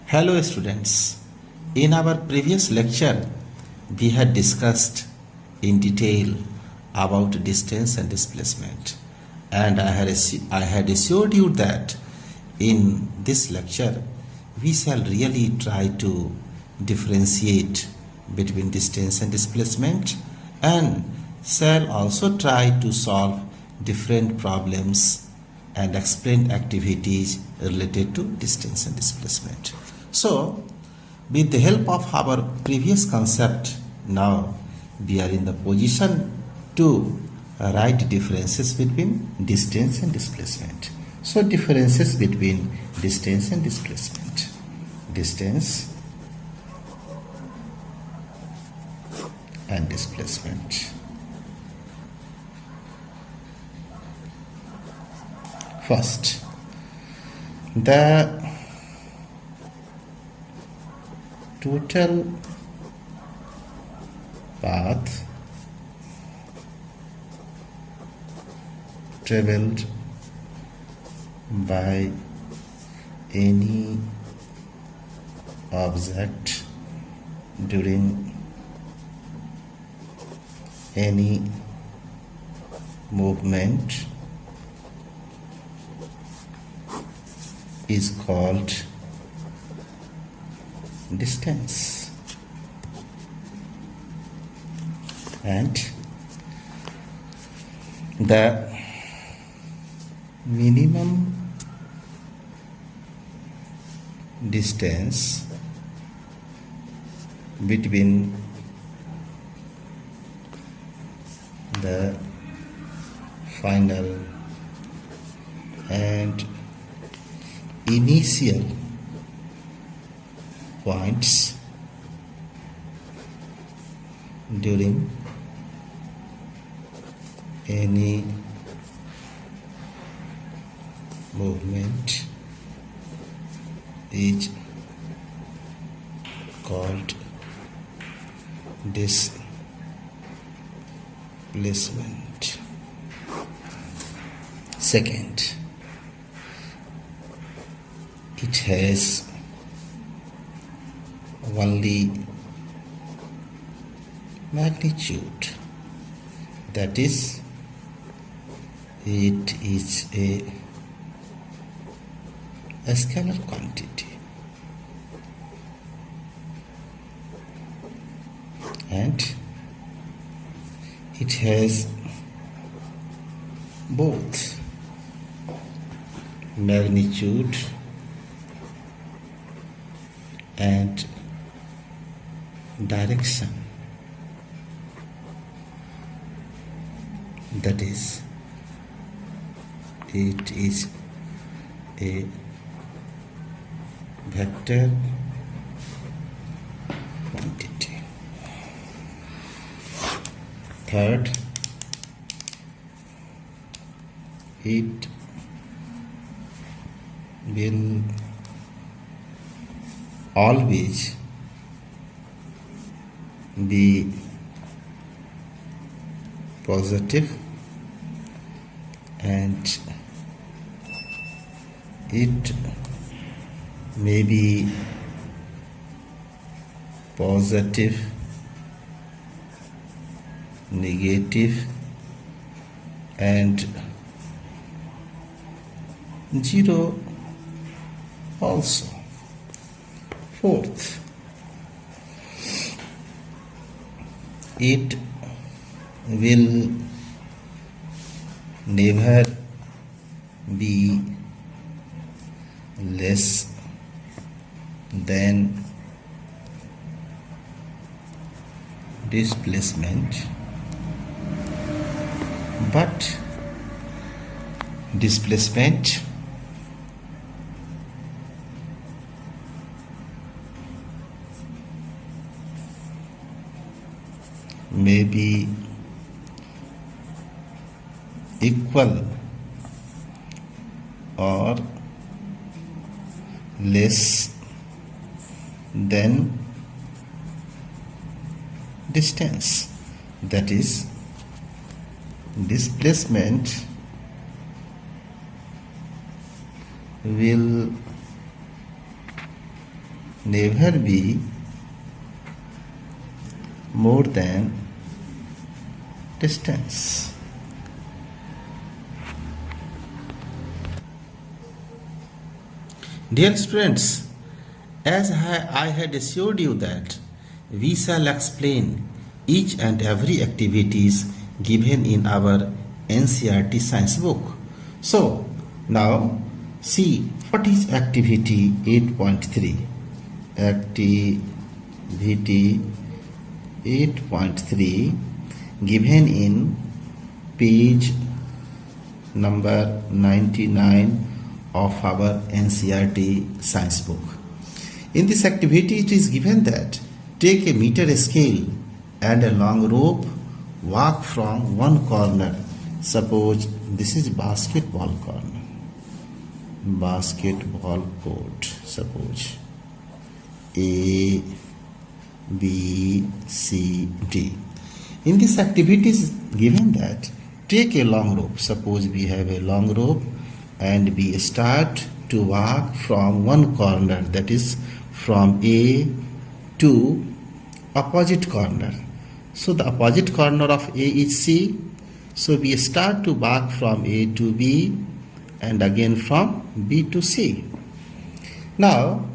Hello students. In our previous lecture, we had discussed in detail about distance and displacement, and I had assured you that in this lecture we shall really try to differentiate between distance and displacement and shall also try to solve different problems and explain activities related to distance and displacement. So, with the help of our previous concept, now we are in the position to write differences between distance and displacement. So, differences between distance and displacement. Distance and displacement. First, the total path traveled by any object during any movement is called distance, and the minimum distance between the final and initial points during any movement is called displacement. Second, it has only magnitude, that is, it is a scalar quantity, and it has both magnitude and direction, that is, it is a vector quantity. Third, it will always be positive, and it may be positive, negative, and zero also. Fourth, it will never be less than displacement, but displacement may be equal or less than distance, that is, displacement will never be more than distance. Dear students, as I had assured you that we shall explain each and every activities given in our NCERT science book. So now see what is activity 8.3. Activity 8.3 given in page number 99 of our NCERT science book. In this activity it is given that take a meter scale and a long rope, walk from one corner. Suppose this is basketball corner, basketball court, suppose A, B, C, D. In this activity is given that take a long rope. Suppose we have a long rope and we start to walk from one corner, that is from A to opposite corner. So the opposite corner of A is C. So we start to walk from A to B and again from B to C. Now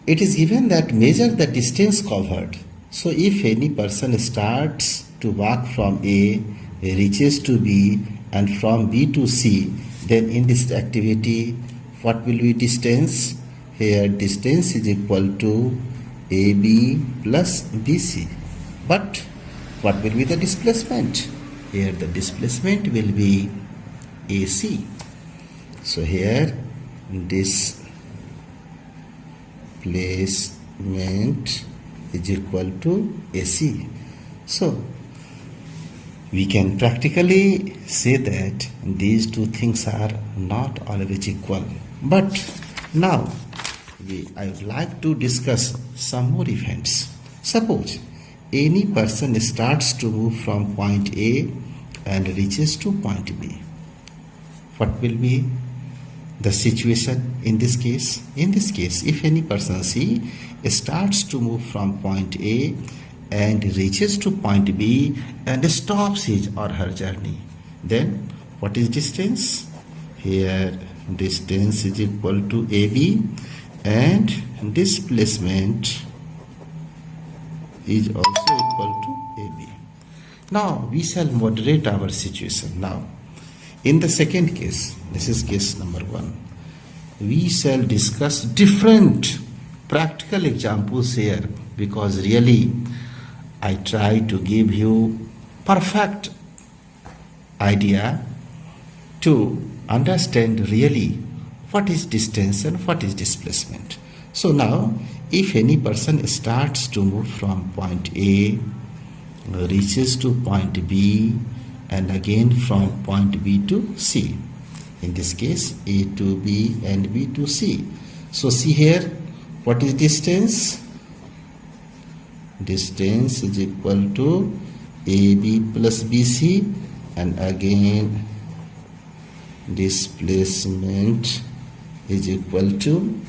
it is given that measure the distance covered. So if any person starts to walk from A, reaches to B and from B to C, then in this activity what will be distance? Here distance is equal to AB plus BC. But what will be the displacement? Here the displacement will be AC. So here displacement is equal to AC. So we can practically say that these two things are not always equal. But now I would like to discuss some more events. Suppose any person starts to move from point A and reaches to point B. What will be the situation in this case? In this case, if any person C starts to move from point A and reaches to point B and stops his or her journey, then what is distance? Here distance is equal to AB and displacement is also equal to AB. Now we shall moderate our situation. Now in the second case, this is case number 1, we shall discuss different practical examples here, because really I try to give you perfect idea to understand really what is distance and what is displacement. So now if any person starts to move from point A, reaches to point B and again from point B to C, in this case A to B and B to C. So see here, what is distance? Distance is equal to AB plus BC and again displacement is equal to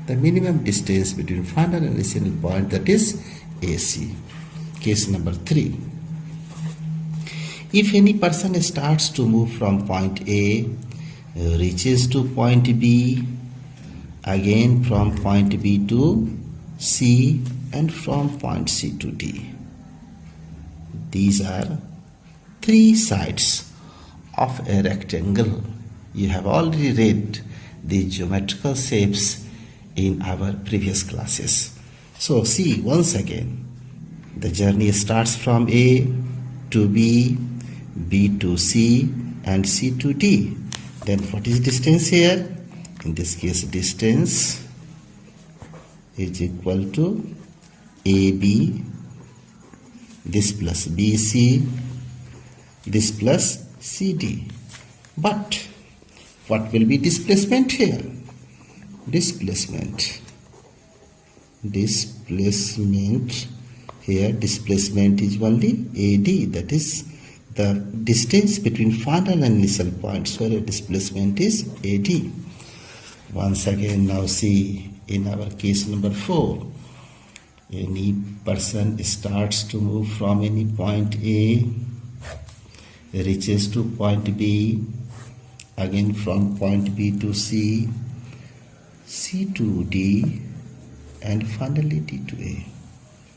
the minimum distance between final and initial point, that is AC. Case number 3. If any person starts to move from point A, reaches to point B, again from point B to C and from point C to D. These are 3 sides of a rectangle. You have already read the geometrical shapes in our previous classes. So see once again, the journey starts from A to B, B to C and C to D. Then what is distance here? In this case distance is equal to AB, this plus BC, this plus CD. But what will be displacement here? Displacement here, displacement is only AD, that is the distance between final and initial points, where displacement is AD. Once again now see in our case number 4, any person starts to move from any point A, reaches to point B, again from point B to C, C to D, and finally D to A.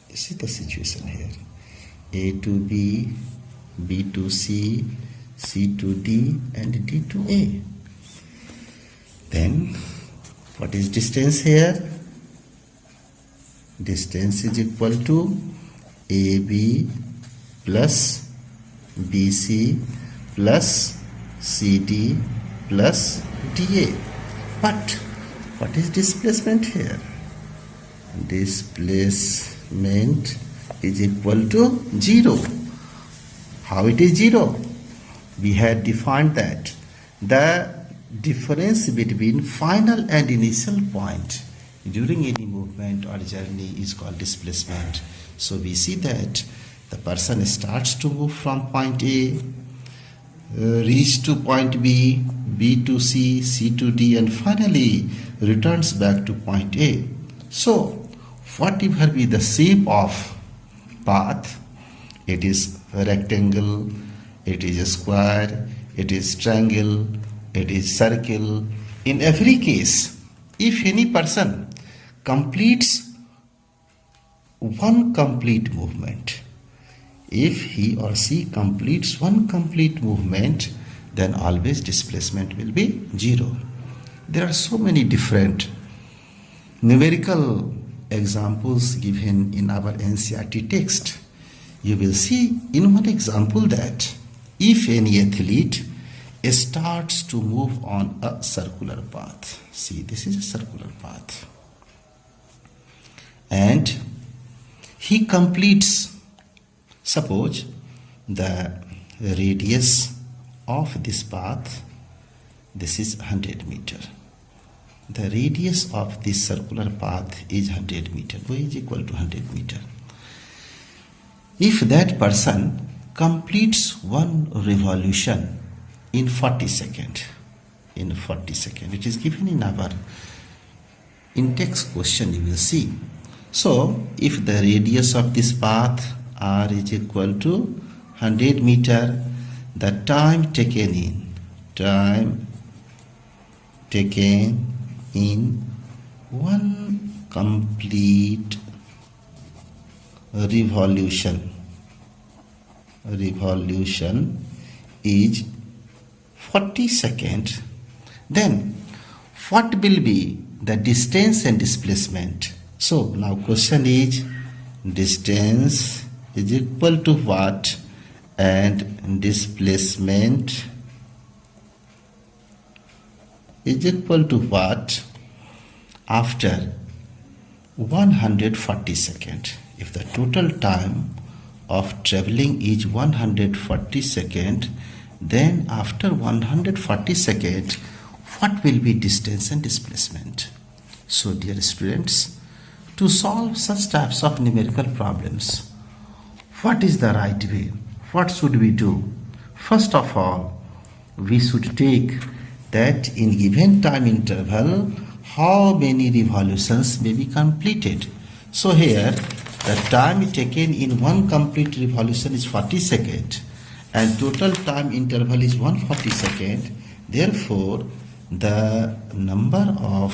This is the situation here. A to B, B to C, C to D, and D to A. Then what is distance here? Distance is equal to AB plus BC plus CD plus DA. But what is displacement here? Displacement is equal to 0. How it is 0? We had defined that the difference between final and initial point during any movement or journey is called displacement. So we see that the person starts to move from point A, reach to point B, B to C, C to D, and finally returns back to point A. So whatever be the shape of path, it is a rectangle, it is a square, it is triangle, it is circle. In every case, if any person completes one complete movement, if he or she completes one complete movement, then always displacement will be 0. There are so many different numerical examples given in our NCERT text. You will see in one example that if any athlete starts to move on a circular path, see, this is a circular path, and he completes, suppose the radius of this path, this is 100 meter. The radius of this circular path is 100 meter, y is equal to 100 meter. If that person completes one revolution in 40 seconds, it is given in our in-text question, you will see. So if the radius of this path r is equal to 100 meter, the time taken in one complete revolution is 40 seconds, then what will be the distance and displacement? So now question is, distance is equal to what and displacement is equal to what after 140 seconds. If the total time of traveling is 140 seconds, then after 140 seconds, what will be distance and displacement? So dear students, to solve such types of numerical problems, what is the right way? What should we do? First of all, we should take that in given time interval, how many revolutions may be completed. So here, the time taken in one complete revolution is 40 seconds and total time interval is 140 seconds. Therefore, the number of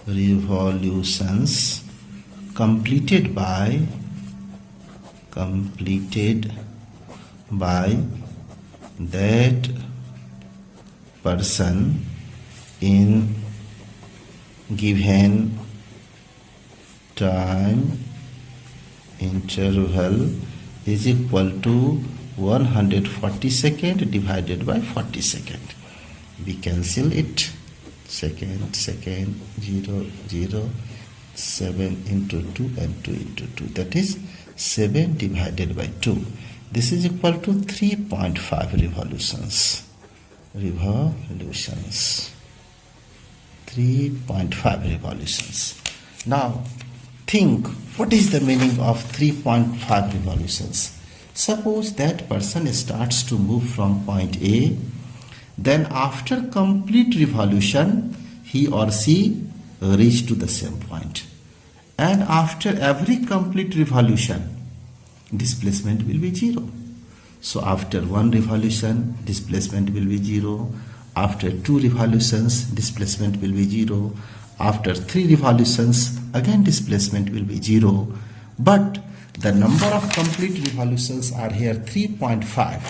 revolutions completed by that person in given time interval is equal to 140 seconds divided by 40 seconds. We cancel it. Second, 0, 0, 7 into 2 and 2 into 2. That is 7 divided by 2. This is equal to 3.5 revolutions. 3.5 revolutions. Now, think, what is the meaning of 3.5 revolutions? Suppose that person starts to move from point A, then after complete revolution, he or she reach to the same point. And after every complete revolution, displacement will be 0. So after one revolution, displacement will be 0. After two revolutions, displacement will be 0. After three revolutions, again displacement will be 0. But the number of complete revolutions are here 3.5.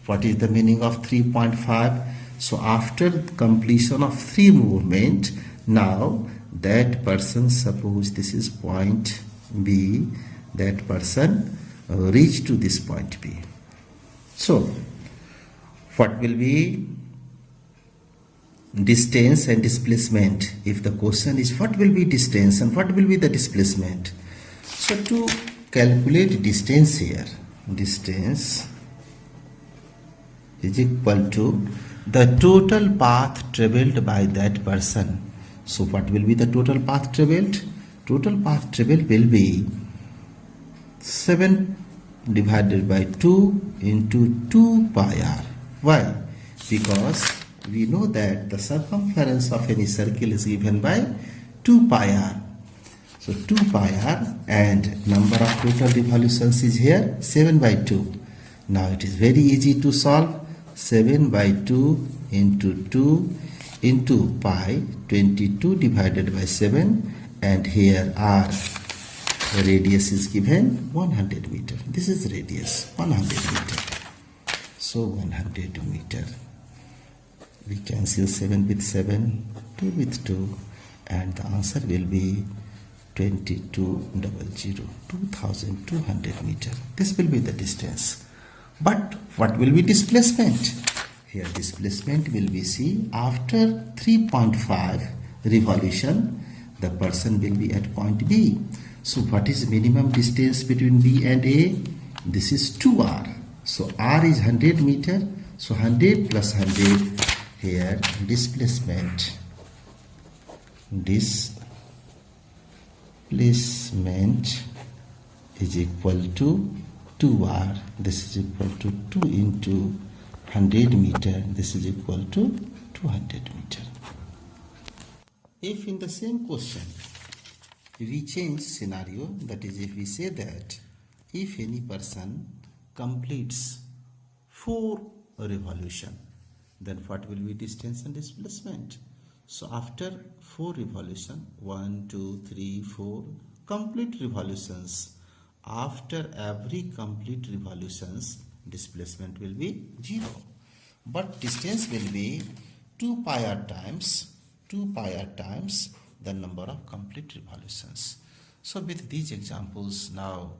What is the meaning of 3.5? So after completion of 3 movement, now that person, suppose this is point B, that person reach to this point B. So what will be distance and displacement? If the question is what will be distance and what will be the displacement? So to calculate distance here, distance is equal to the total path traveled by that person. So what will be the total path traveled? Total path traveled will be 7 divided by 2 into 2 pi r. Why? Because we know that the circumference of any circle is given by 2 pi r. So 2 pi r, and number of total revolutions is here 7 by 2. Now it is very easy to solve. 7 by 2 into 2 into pi, 22 divided by 7, and here r, the radius is given 100 meter. This is radius 100 meter. So 100 meter. We cancel 7 with 7, 2 with 2, and the answer will be 2200, 2200 meter. This will be the distance. But what will be displacement? Here displacement will be, see, after 3.5 revolution, the person will be at point B. So what is minimum distance between B and A? This is 2r. So r is 100 meter. So 100 plus 100, here displacement is equal to 2r. This is equal to 2 into 100 meter. This is equal to 200 meter. If in the same question we change scenario, that is, if we say that if any person completes 4 revolution, then what will be distance and displacement? So after 4 revolution, 1, 2, 3, 4 complete revolutions, after every complete revolutions, displacement will be 0. But distance will be 2 pi r times the number of complete revolutions. So with these examples, now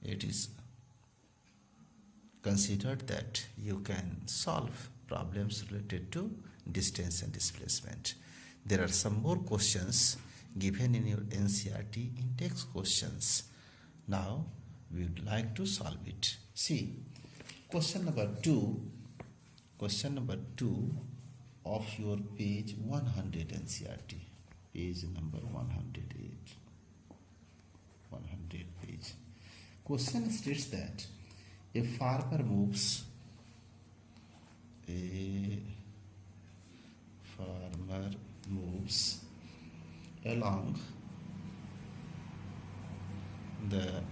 it is considered that you can solve problems related to distance and displacement. There are some more questions given in your NCERT in text questions. Now we would like to solve it. See, question number 2 of your page 100 NCERT, page number 108, 100 page. Question states that a farmer moves along the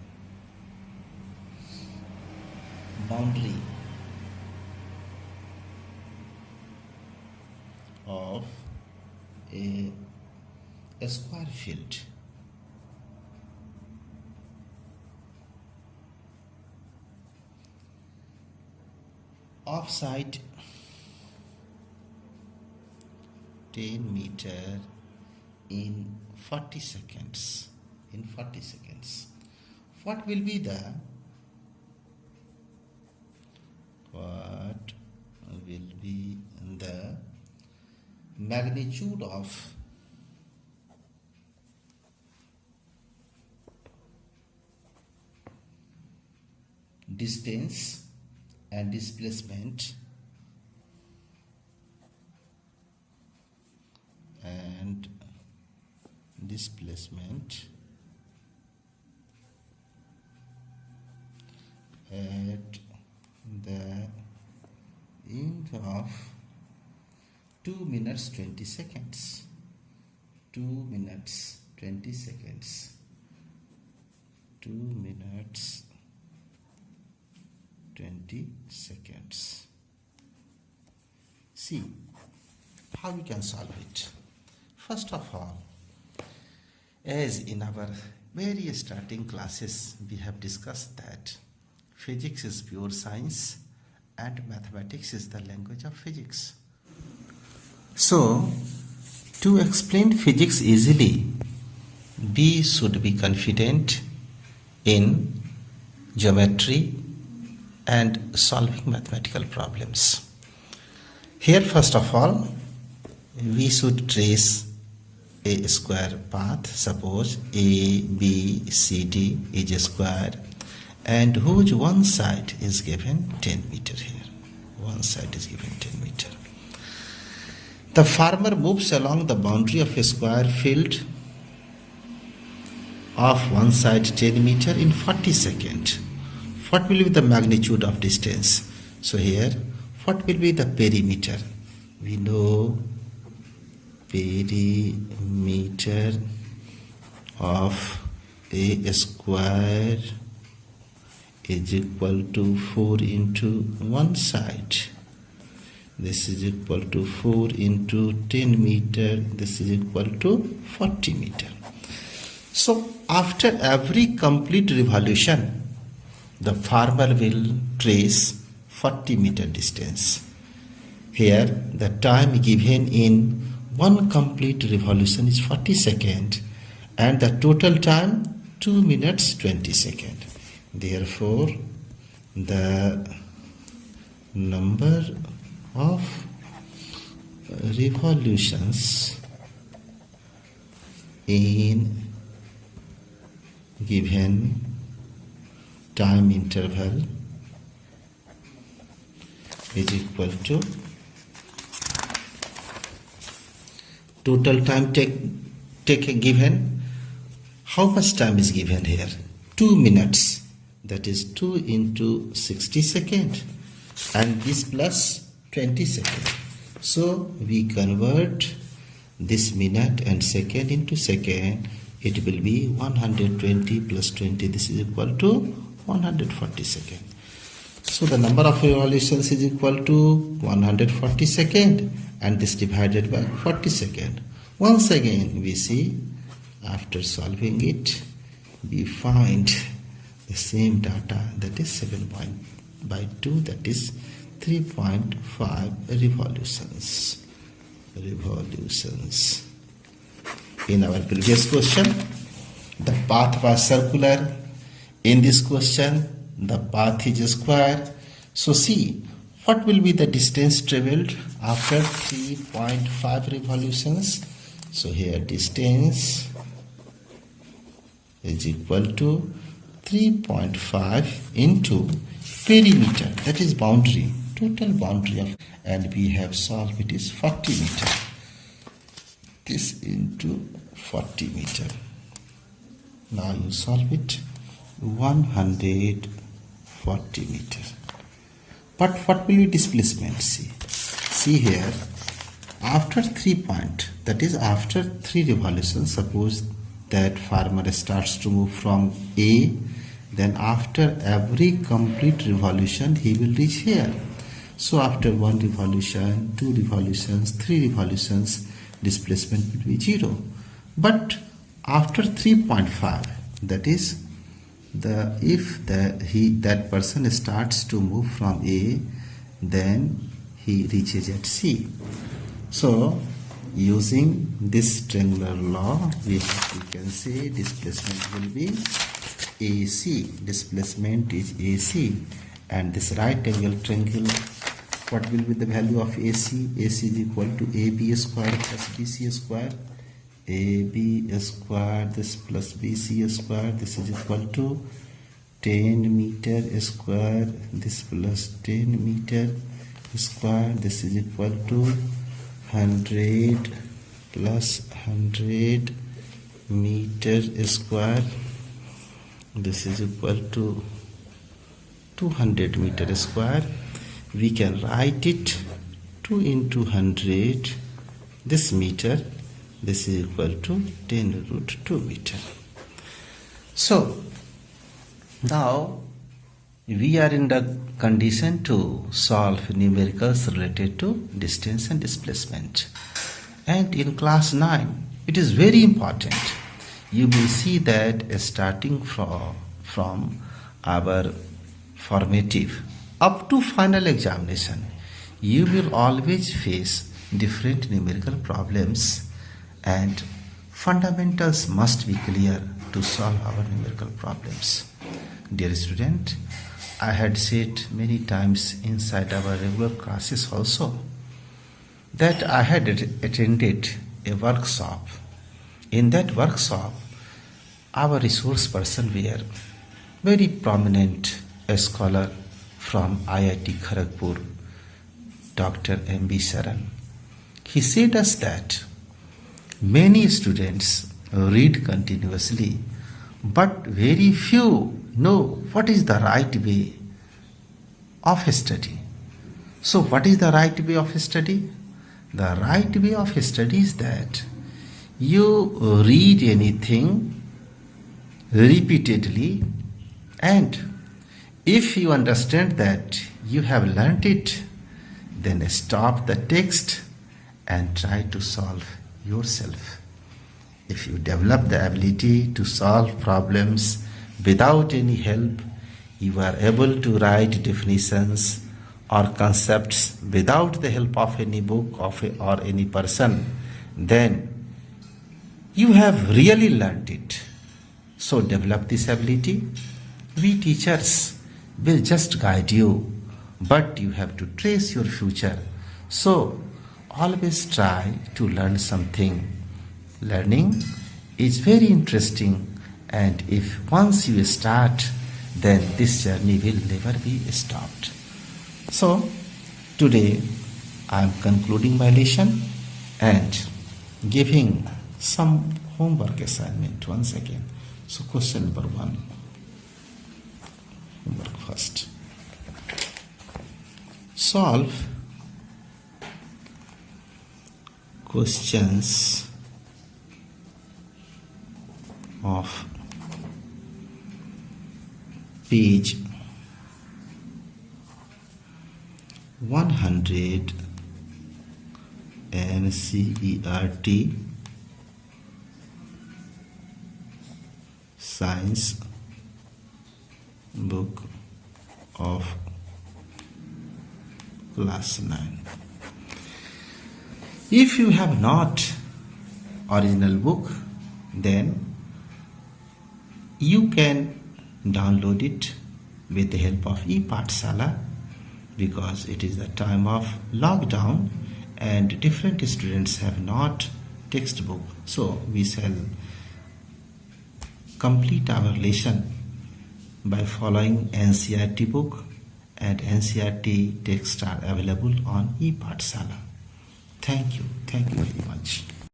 boundary of a square field. Offside 10 meter in 40 seconds. What will be the magnitude of distance and displacement at the end of 2 minutes 20 seconds. 2 minutes 20 seconds. 2 minutes 20 seconds. See how we can solve it. First of all, as in our very starting classes, we have discussed that physics is pure science and mathematics is the language of physics. So, to explain physics easily, we should be confident in geometry and solving mathematical problems. Here, first of all, we should trace a square path. Suppose A, B, C, D is a square, and whose one side is given 10 meter here. One side is given 10 meter. The farmer moves along the boundary of a square field of one side 10 meter in 40 seconds. What will be the magnitude of distance? So here, what will be the perimeter? We know perimeter of a square is equal to 4 into one side. This is equal to 4 into 10 meter. This is equal to 40 meter. So after every complete revolution, the farmer will trace 40 meter distance. Here the time given in one complete revolution is 40 seconds and the total time 2 minutes 20 seconds. Therefore, the number of revolutions in given time interval is equal to total time take a given. How much time is given here? 2 minutes. That is 2 into 60 seconds and this plus 20 seconds. So we convert this minute and second into second. It will be 120 plus 20. This is equal to 140 seconds. So the number of revolutions is equal to 140 seconds and this divided by 40 seconds. Once again we see after solving it we find the same data, that is 7 by 2, that is 3.5 revolutions. In our previous question, the path was circular. In this question, the path is square. So see, what will be the distance traveled after 3.5 revolutions? So here distance is equal to 3.5 into perimeter, that is boundary, total boundary of, and we have solved it is 40 meter. This into 40 meter. Now you solve it 140 meter. But what will be displacement? See here, after 3 point, that is after 3 revolutions, suppose that farmer starts to move from A, then after every complete revolution he will reach here. So after 1 revolution, 2 revolutions, 3 revolutions, displacement will be 0. But after 3.5, that is that person starts to move from A, then he reaches at C. So using this triangular law, we can say displacement will be AC. Displacement is AC, and this right angle triangle, what will be the value of AC? AC is equal to AB square plus BC square. AB square, this plus BC square, this is equal to 10 meter square, this plus 10 meter square, this is equal to 100 plus 100 meter square, this is equal to 200 meter square. We can write it 2 into 100 this meter. This is equal to 10 root 2 meter. So now we are in the condition to solve numericals related to distance and displacement. And in class 9, it is very important. You will see that starting from our formative up to final examination, you will always face different numerical problems, and fundamentals must be clear to solve our numerical problems. Dear student, I had said many times inside our regular classes also that I had attended a workshop. In that workshop, our resource person were very prominent scholar from IIT Kharagpur, Dr. M.B. Sharan. He said us that many students read continuously, but very few know what is the right way of study. So what is the right way of study? The right way of study is that you read anything repeatedly, and if you understand that you have learnt it, then stop the text and try to solve yourself. If you develop the ability to solve problems without any help, you are able to write definitions or concepts without the help of any book or any person, then you have really learnt it. So develop this ability. We teachers will just guide you, but you have to trace your future. So always try to learn something. Learning is very interesting, and if once you start, then this journey will never be stopped. So today I am concluding my lesson and giving some homework assignment once again. So question number 1, homework first. Solve questions of page 100 NCERT Science book of class 9. If you have not original book, then you can download it with the help of ePathshala, because it is the time of lockdown and different students have not textbook. So we shall complete our lesson by following NCERT book, and NCERT texts are available on ePathshala. Thank you very much.